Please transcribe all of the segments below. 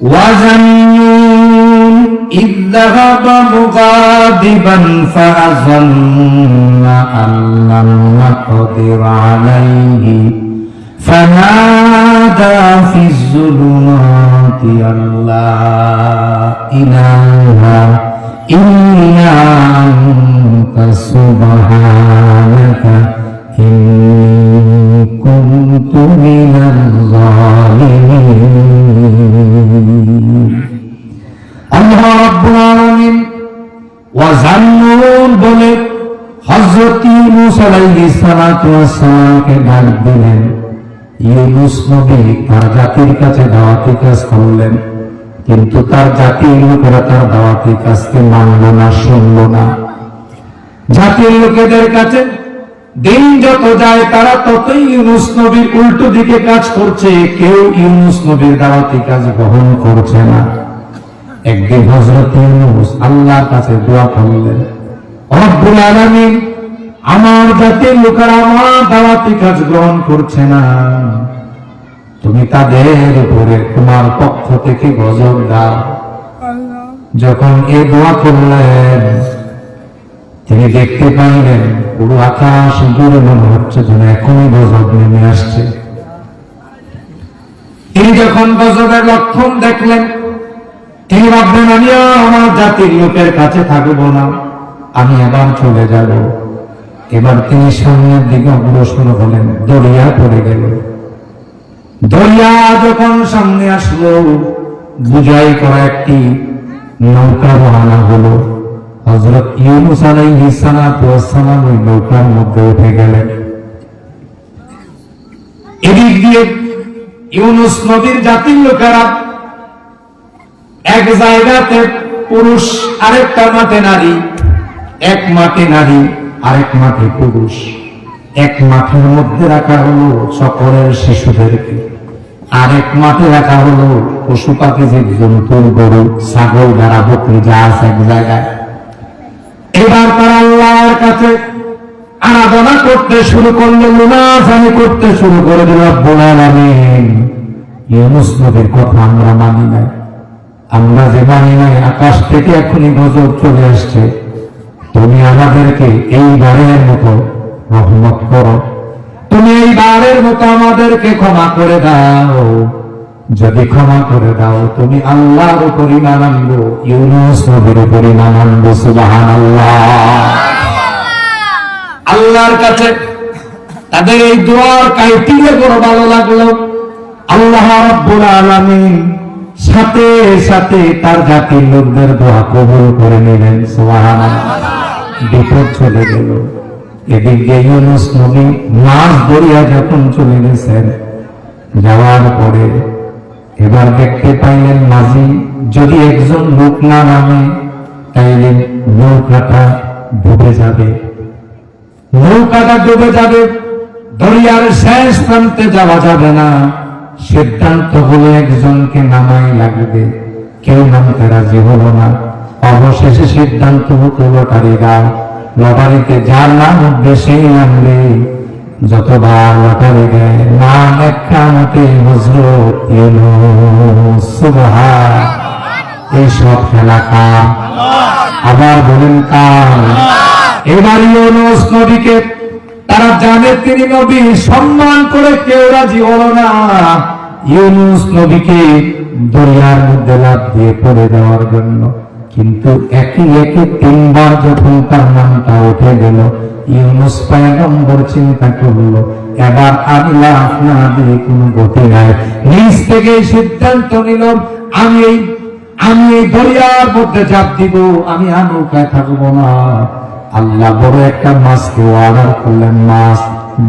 وظنون إذ ذهب مغاضبا فأظن أن لم نقدر عليه فنادى في الظلمات أن لا إله إلا أنت سبحانك إني كنت من الظالمين আল্লাহ রাব্বুল আলামিন ওয়াজান্নুন বলে হযরত ইউনূস আলাইহিস সালাতু ওয়াস সালামকে ডাক দিলেন। ইউনূস নবী তার জাতির কাছে দাওয়াতি কাজ করলেন, কিন্তু তার জাতির লোকেরা তার দাওয়াতি কাজকে মানল না, শুনল না। জাতির লোকেদের কাছে দিন যত যায় তারা ততই ইউনূস নবীর উল্টো দিকে কাজ করছে, কেউ ইউনূস নবীর দাওয়াতি কাজ গ্রহণ করছে না। একদিন হযরত ইউনূস আল্লাহর কাছে দোয়া করলেন, রব্বুল আলামিন, আমার জাতির লোকেরা আমার দাওয়াতি কাজ গ্রহণ করছে না, তুমি তাদের উপরে তোমার পক্ষ থেকে গজব দাও। যখন এই দোয়া করলেন তিনি দেখতে পাইলেন পুরো আকাশ জুড়ে মনে হচ্ছে যেন এখনই গজব নেমে আসছে। তিনি যখন গজবের লক্ষণ দেখলেন তিনি ভাবলেন, আমি আমার জাতির লোকের কাছে থাকবো না, আমি আবার চলে যাব। এবার তিনি সামনের দিকে অগ্রসর হলেন, দরিয়া পড়ে গেল। দরিয়া যখন সামনে আসলো বুঝাই করা একটি নৌকা রওনা হলো। হযরত ইউনূস আলাইহিস সালাতু ওয়াস সালাম ওই নৌকার মধ্যে উঠে গেলেন। এদিক দিয়ে ইউনূস নবীর জাতির লোকেরা এক জায়গাতে পুরুষ, আরেকটা মাঠে নারী, এক মাঠে নারী আরেক মাঠে পুরুষ। এক মাঠের মধ্যে রাখা হলো সকলের শিশুদেরকে, আরেক মাঠে রাখা হলো পশু পাখি, জীবজন্তু, গরু, ছাগল, ভেড়া, বকরি যা আছে এক জায়গায়। এবার তারা আল্লাহর কাছে আরাধনা করতে শুরু করলো, মুনাজানি করতে শুরু করে দিল। রব্বুল আলামিন, ইউনূস নবীর কথা আমরা মানি নাই, আমরা যে মানি নাই আকাশ থেকে এখনই গজব চলে আসছে, তুমি আমাদেরকে এইবারের মতো রহমত করো, তুমি এইবারের মতো আমাদেরকে ক্ষমা করে দাও। যদি ক্ষমা করে দাও তুমি আল্লাহর উপর ঈমান আনবো, ইউনূস নবীর উপর ঈমান আনবো। সুবহানাল্লাহ। আল্লাহর কাছে তাদের এই দোয়ার কাইফিয়ত বড় ভালো লাগলো। আল্লাহ রাব্বুল আলামিন সাথে সাথে তার জাতির লোকদের দোয়া কবুল করে নিলেন। সুবহানাল্লাহ। বিপদ চলে গেল। এদিকে ইউনূস নবী মাছ দরিয়া যখন চলে গেছেন, যাওয়ার পরে এবার দেখতে পাইলেন মাঝি যদি একজন লোক না নামে তাইলে নৌকাটা ডুবে যাবে, নৌকাটা ডুবে যাবে, দরিয়ার শেষ প্রান্তে যাওয়া যাবে না। সিদ্ধান্ত হলো একজনকে নামাই লাগবে, কেউ নামতে রাজি হলো না। অবশেষে সিদ্ধান্ত হতো লটারিরা, লটারিতে যার নাম উঠবে সেই নামলে। যতবার লটারি দেয় নাম একটা মতে হযরত ইউনূস। সুবহানাল্লাহ। এই সব খেলা কার? আবার বলেন কার? এবার ইউনূস নবীকে তারা জানে তিনি নবী, সম্মান করে কেউ রাজি হলো না ইউনূস নবীকে দরিয়ার মধ্যে লাফ দিয়ে পড়ে দেওয়ার জন্য। কিন্তু একে একে তিনবার যখন তার নামটা উঠে গেল, ইউনূস পয়গম্বর চিন্তা করলো এবার আর লাফ না দিয়ে কোনো গতি নাই। নিজ থেকে সিদ্ধান্ত নিল, আমি এই দরিয়ার মধ্যে ঝাঁপ দিব, আমি আর নৌকায় থাকবো না। আল্লাহ বড় একটা মাছকে অর্ডার করলেন, মাছ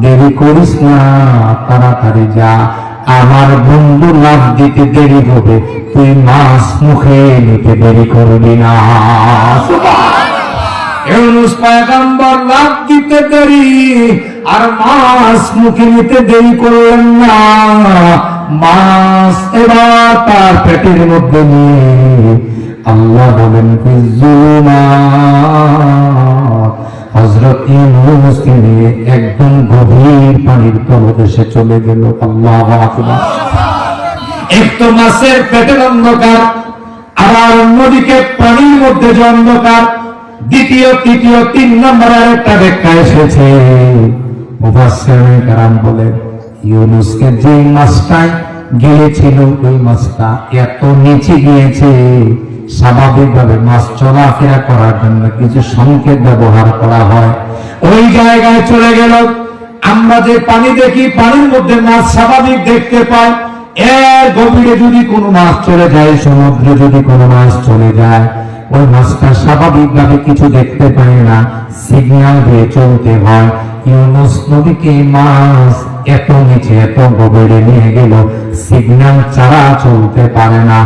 দেরি করিস না, তাড়াতাড়ি যা, আমার বন্ধু লাফ দিতে দেরি হবে, তুই মাছ মুখে নিতে দেরি করবি না। ইউনূস পয়গম্বর লাফ দিতে দেরি আর মাছ মুখে নিতে দেরি করলেন না। মাছ এবার তার পেটের মধ্যে নিয়ে আল্লাহ বলেন হযরত ইউনূসকে নিয়ে একদম গভীর পানির তলদেশে চলে গেল। আল্লাহু আকবার। এক তো মাছের পেটের অন্ধকার, আবার অন্যদিকে পানির মধ্যে যে অন্ধকার। দ্বিতীয় তৃতীয় 3 নম্বর আরেকটা ব্যাখ্যা এসেছে। মুফাসসিরিন কেরাম বলেন ইউনূসকে যে মাছটায় গিয়েছিল ওই মাছটা এত নিচে গিয়েছে, স্বাভাবিকভাবে মাছ চলাফেরা করার জন্য কিছু সংকেত ব্যবহার করা হয়, ওই জায়গায় চলে গেল। আমরা যে পানি দেখি, পানির মধ্যে মাছ স্বাভাবিক দেখতে পাই, এর গভীরে যদি কোনো মাছ চলে যায়, সমুদ্রে যদি কোনো মাছ চলে যায়, ওই মাছটা স্বাভাবিকভাবে কিছু দেখতে পায় না, সিগন্যাল দিয়ে চলতে হয়। ইউনূস নবীকে মাছ এত নিচে এত গভীরে নিয়ে গেল, সিগন্যাল ছাড়া চলতে পারে না।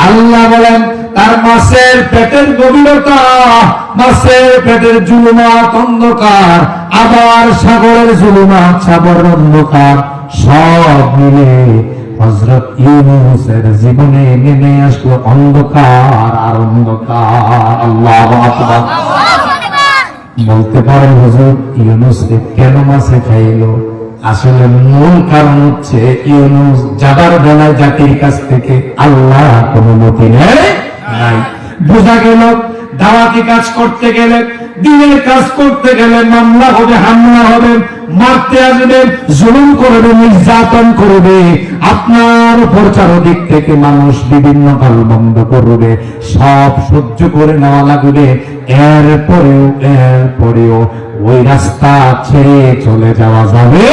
আল্লাহ বলেন তার মাছের পেটের গভীরতা, মাছের পেটের জুলুমাত অন্ধকার, আবার সাগরের জুলুমাত সাগরের অন্ধকার, সব মিলে হযরত ইউনূসের জীবনে নেমে আসলো অন্ধকার আর অন্ধকার। আল্লাহু আকবার। বলতে পারেন হুজুর ইউনূস কেন মাছে খাইলো? আসলে মূল কারণ হচ্ছে ইউনূস যাবার বেলায় জাতির কাছ থেকে আল্লাহ অনুমতি নেয় নাই। বোঝা গেল দাওয়াতি কাজ করতে গেলে, দিনের কাজ করতে গেলে মামলা হবে, হামলা হবে, মারতে আসবে, জুলুম করবে, নির্যাতন করবে, আপনার উপর চারদিক থেকে মানুষ বিভিন্ন গালমন্দ করবে, সব সহ্য করে নেওয়া লাগবে। এরপরেও ওই রাস্তা ছেড়ে চলে যাওয়া যাবে।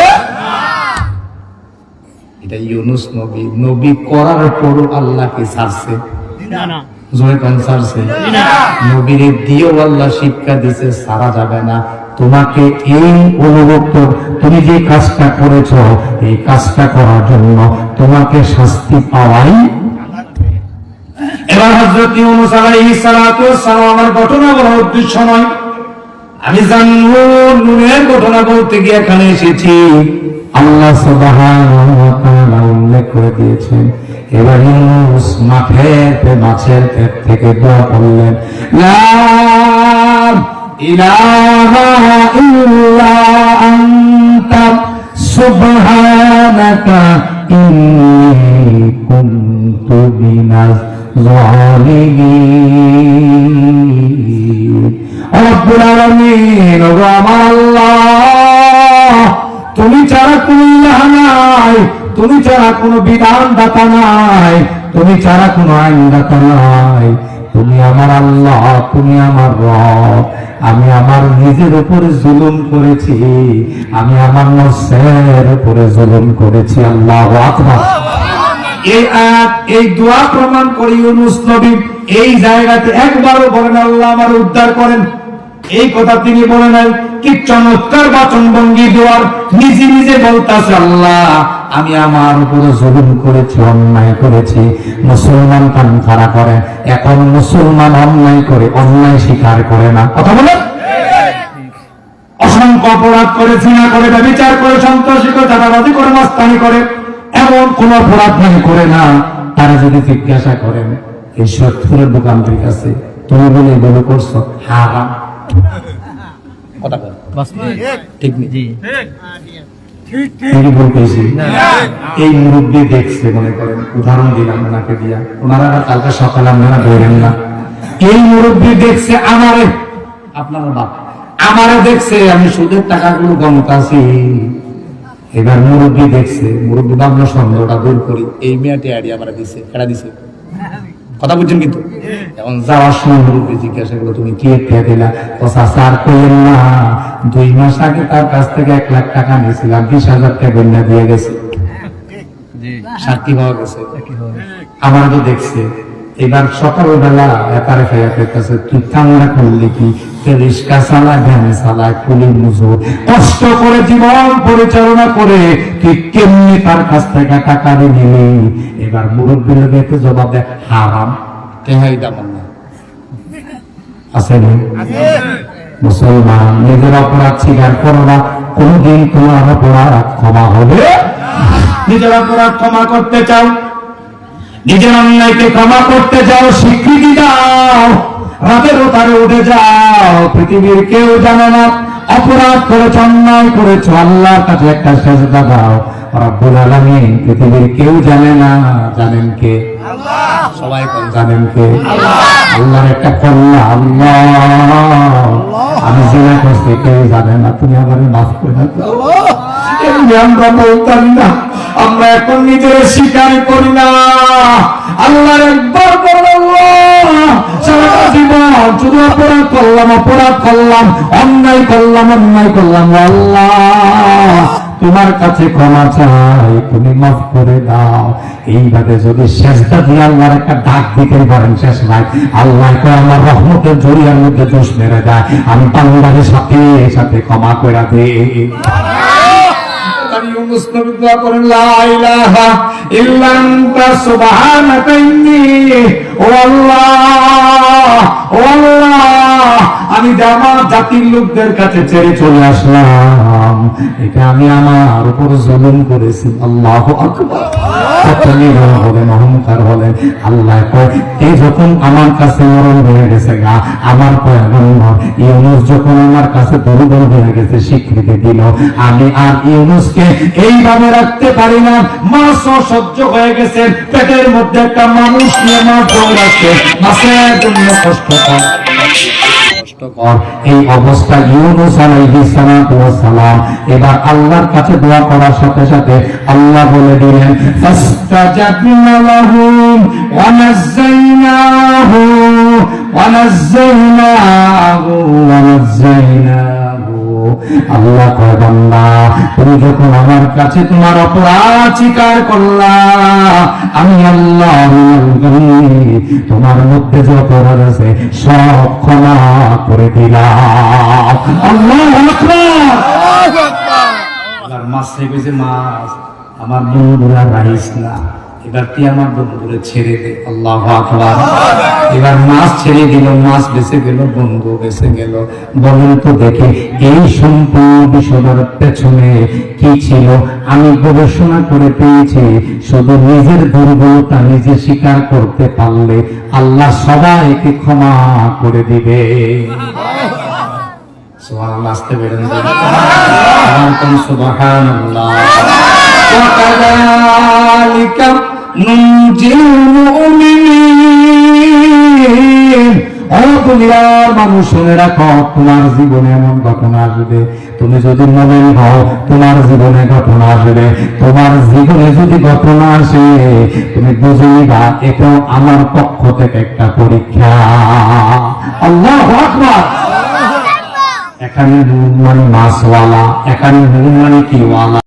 এটা ইউনূস নবী করার পরও আল্লাহকে ছাড়ছে না, নবীরে দিয়েও আল্লাহ শিক্ষা দিছে সারা যাবে না। তোমাকে এই অনুভূত, তুমি যে কাজটা করেছ এই কাজটা করার জন্য তোমাকে শাস্তি পাওয়াই। এবার হযরত ইউনূস আলাইহিস সালাতু ওয়াস সালামের ঘটনা বলার উদ্দেশ্য নয়, আমি জান্নুনের ঘটনা বলতে গিয়ে এখানে এসেছি। আল্লাহ সুবহানাহু ওয়া তাআলা উল্লেখ করে দিয়েছেন। এবার ইউনূস মাছের পেট থেকে দোয়া করলেন, লা ইলাহা ইল্লা আনতা সুবহানাকা ইন্নী কুনতু মিনাজ জালিমিন। রব্বুল আলামিন, ও আমার আল্লাহ, তুমি ছাড়া কোনো ইলাহ নাই, তুমি ছাড়া কোনো বিধানদাতা নাই, তুমি ছাড়া কোনো আইনদাতা নাই, তুমি আমার আল্লাহ, তুমি আমার রব। আমি আমার নিজের উপরে জুলুম করেছি, আমি আমার নফসের উপরে জুলুম করেছি। আল্লাহু আকবার। এই আয়াত, এই দোয়া প্রমাণ করে ইউনূস নবী এই জায়গাতে একবারও বলেন আল্লাহ আমার উদ্ধার করেন, এই কথা তিনি বলে নাই। কি চমৎকার বাচন ভঙ্গি দোয়ার, নিজে নিজে বলতেছে আল্লাহ আমি আমার উপরে জুলুম করেছি, অন্যায় করেছি। মুসলমান কান খাড়া করে, এখন মুসলমান অন্যায় করে অন্যায় স্বীকার করে না, কথা বলে। অসংখ্য অপরাধ করে, জিনা করে, ব্যভিচার করে, সন্ত্রাসী করে, চাঁদাবাজি করে, মাস্তানি করে, এমন কোন অপরাধ নাই করে না। তারা যদি জিজ্ঞাসা করেন এই সত্তরের দোকানটির কাছে তুমি বলে এগুলো করছো হারাম, এই মুরব্বী দেখছে, মনে করেন উদাহরণ দিলাম ওনাকে দিয়া, ওনারা কালকে সকালে আপনারা বেরেন না, এই মুরব্বী দেখছে আমারে, আপনার বাপ আমারে দেখছে আমি সুদের টাকাগুলো গণতাছি। এবার মুরব্বী দেখছে, মুরব্বী ভাবলো সন্দেহটা দূর করি, এই মেয়েটি আইডি আমার দিছে, কেটা দিছে, কথা বুঝছেন? কিন্তু এখন যাওয়ার সময় মুরব্বী জিজ্ঞাসা করলো তুমি কি একটা দিলা? আর করলেন না, 2 মাস আগে তার কাছ থেকে 1 লাখ টাকা নিয়েছিলাম, 20,000 টাকা গণ্যা দিয়ে গেছে, সাক্ষী পাওয়া গেছে, আমার তো দেখছে। এবার সকালবেলা একারে ফেরাতে কাছে তুই কান্না করলি কি? রিস্কা চালা, ভ্যান চালা, কুলি মজুর, কষ্ট করে জীবন পরিচালনা করে তুই কেমনি তার কাছ থেকে টাকা নিলি? এবার মুরব্বী লোকে জবাব দেয় হারাম, তেহাই দাম আছে না? মুসলমান নিজের অপরাধ স্বীকার করো না, কোনদিন তোমার অপরাধ ক্ষমা হবে? নিজের অপরাধ ক্ষমা করতে চাও, নিজের অন্যায়কে ক্ষমা করতে যাও, স্বীকৃতি দাও, রাতের ওতারে উঠে যাও, পৃথিবীর কেউ জানে না অপরাধ করেছ, অন্যায় করেছ, আল্লাহর কাছে একটা সেজদা দাও। রব্বুল আলামিন পৃথিবীর কেউ জানে না, জানেন কে? সবাই কোন জানেন কে? আল্লাহর একটা কন্যা, আল্লাহ আমি জিনা করছি, কেউ জানে না, তুমি আমার মাফ করে দাও। আমরা বলতাম না, আমরা এখন নিজের স্বীকার করি না। আল্লাহর একবার বললাম, সারা জীবন শুধু অপরাধ করলাম, অন্যায় করলাম। আল্লাহ তোমার কাছে ক্ষমা চাই, তুমি মাফ করে দাও। এইভাবে যদি সেজদা দিয়ে আল্লাহর একটা ডাক দিতে পারেন, শেষ নাই। আল্লাহ আমার রহমতের জড়িয়ার মধ্যে জোশ মেরে দেয়, আমি বান্দাদের সাথে সাথে ক্ষমা করে দিই। ইউনূস নবী দোয়া করেন, লা ইলাহা ইল্লা আনতা সুবহানাকা ইন্নী, ও আল্লাহ আমি আমার জাতির লোকদের কাছে ছেড়ে চলে আসলাম, এটা আমি আমার উপর জুলুম করেছি। আল্লাহু আকবার। অহংকার হলেন আল্লাহ যখন আমার কাছে মরণ হয়ে গেছে গা, আমার পয়গম্বর ইউনূস যখন আমার কাছে দুর্বল হয়ে গেছে, স্বীকৃতি দিল, আমি আর ইউনূসকে এইভাবে রাখতে পারি না। মাছ সহ্য হয়ে গেছে, পেটের মধ্যে একটা মানুষ নিয়ে মাছ দৌড়াচ্ছে, মাছের জন্য কষ্টকর। এই অবস্থা ইউনূস আলাইহিস সালাতু ওয়াস সালাম এবার আল্লাহর কাছে দোয়া করার সাথে সাথে আল্লাহ বলে দিলেন, ফাস্তাজাবনা লাহুম ওয়া নাযায়নাহু আল্লাহ কয়, বান্দা তুমি যখন আমার কাছে তোমার অপরাধ স্বীকার করলা, আমি আল্লাহ তোমার মধ্যে যে অপরাধ আছে সব ক্ষমা করে দিলাম। আল্লাহু আকবার। মাছ রেখেছে, মাছ আমার বন্ধুরা রাইস না, এবার তুই আমার বন্ধুরে ছেড়ে দে। আল্লাহু আকবার। এবার মাছ ছেড়ে দিল, মাছ বেঁচে গেল, বন্ধু বেঁচে গেল। বলেন তো দেখে এই সম্পূর্ণ বিষয়ের পেছনে কি ছিল? আমি গবেষণা করে পেয়েছি, শুধু নিজের দুর্বলতা নিজে স্বীকার করতে পারলে আল্লাহ সবাইকে ক্ষমা করে দিবে। সুবহানাল্লাহ। আসতে বেরেন সুবহানাল্লাহ। ওয়াকাযালিকা নুনজিল মুমিনিন। ও দুনিয়ার মানুষ, শুনে রাখো, তোমার জীবনে এমন ঘটনা আসবে, তুমি যদি মুমিন হও তোমার জীবনে ঘটনা আসবে। তোমার জীবনে যদি ঘটনা আসে তুমি বুঝে নিবা এটাও আমার পক্ষ থেকে একটা পরীক্ষা। আল্লাহু আকবার। এখানে নুন মানে মাছওয়ালা, এখানে নুন মানে কি ওয়ালা।